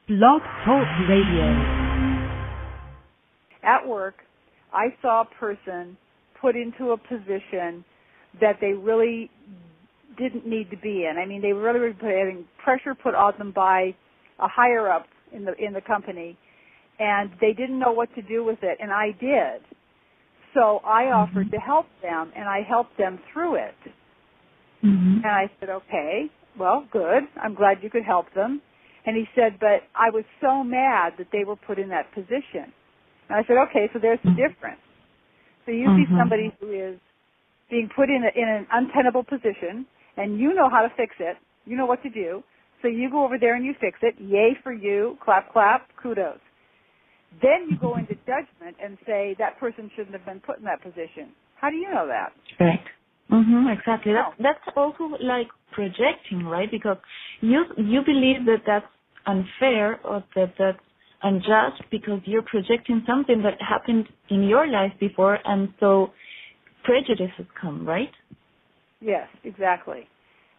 Blog Talk Radio. At work, I saw a person put into a position that they really didn't need to be in. I mean, they really were having pressure put on them by a higher up in the company, and they didn't know what to do with it, and I did. So I offered to help them, and I helped them through it. And I said, okay, well, good. I'm glad you could help them. And he said, but I was so mad that they were put in that position. And I said, okay, so there's the difference. So you see somebody who is being put in an untenable position, and you know how to fix it. You know what to do. So you go over there and you fix it. Yay for you. Clap, clap. Kudos. Then you go into judgment and say that person shouldn't have been put in that position. How do you know that? Right. Exactly. That's also like projecting, right? Because you believe that that's unfair or that that's unjust because you're projecting something that happened in your life before, and so prejudices come, right? Yes, exactly.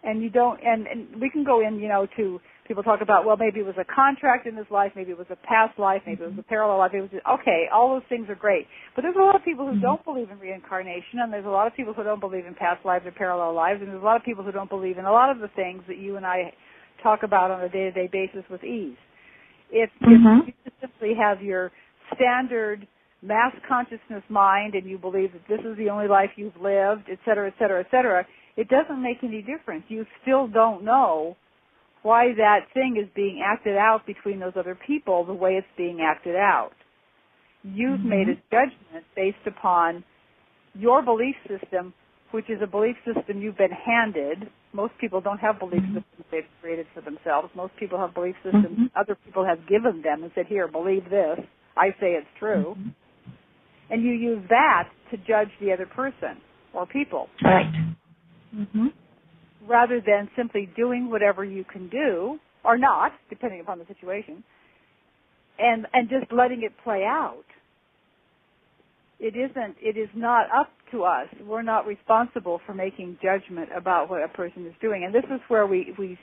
And you don't, and we can go in, to people talk about, well, maybe it was a contract in this life, maybe it was a past life, maybe it was a parallel life. It was okay, all those things are great. But there's a lot of people who don't believe in reincarnation, and there's a lot of people who don't believe in past lives or parallel lives, and there's a lot of people who don't believe in a lot of the things that you and I talk about on a day-to-day basis with ease. If you simply have your standard mass consciousness mind and you believe that this is the only life you've lived, et cetera, et cetera, et cetera, it doesn't make any difference. You still don't know why that thing is being acted out between those other people the way it's being acted out. You've made a judgment based upon your belief system, which is a belief system you've been handed. Most people don't have belief systems they've created for themselves. Most people have belief systems other people have given them and said, here, believe this. I say it's true. And you use that to judge the other person or people. Right. Rather than simply doing whatever you can do, or not, depending upon the situation, and just letting it play out. It is not up to us. We're not responsible for making judgment about what a person is doing. And this is where we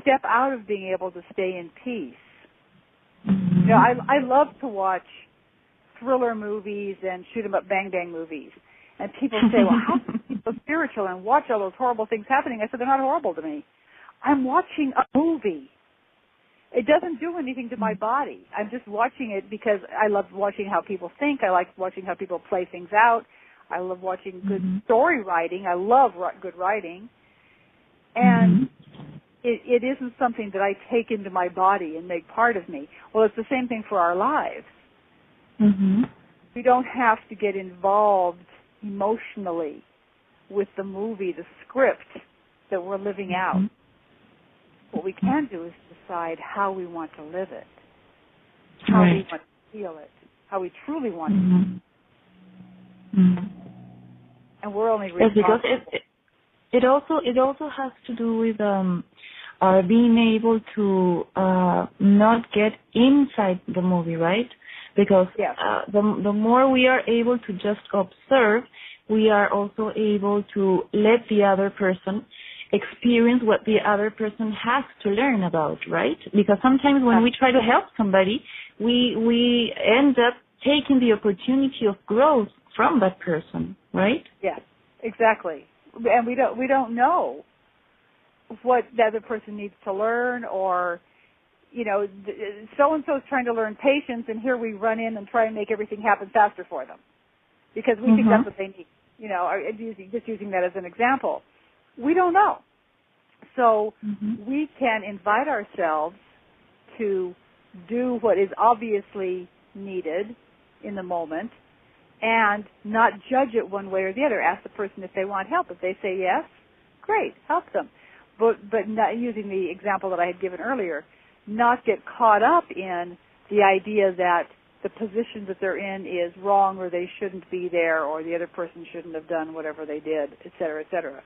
step out of being able to stay in peace. I love to watch thriller movies and shoot 'em up bang bang movies. And people say, well, how can you be so spiritual and watch all those horrible things happening? I said, they're not horrible to me. I'm watching a movie. It doesn't do anything to my body. I'm just watching it because I love watching how people think. I like watching how people play things out. I love watching good story writing. I love good writing. And it isn't something that I take into my body and make part of me. Well, it's the same thing for our lives. We don't have to get involved emotionally with the movie, the script that we're living out. What we can do is decide how we want to live it, how we want to feel it, how we truly want it. And we're only responsible. Because it also has to do with being able to not get inside the movie, right? Because the more we are able to just observe, we are also able to let the other person experience what the other person has to learn about, right? Because sometimes when we try to help somebody, we end up taking the opportunity of growth from that person, right? Yes, exactly. And we don't know what the other person needs to learn, or so-and-so is trying to learn patience, and here we run in and try and make everything happen faster for them because we think that's what they need, just using that as an example. We don't know. So we can invite ourselves to do what is obviously needed in the moment and not judge it one way or the other. Ask the person if they want help. If they say yes, great, help them. But not using the example that I had given earlier, not get caught up in the idea that the position that they're in is wrong or they shouldn't be there or the other person shouldn't have done whatever they did, et cetera, et cetera.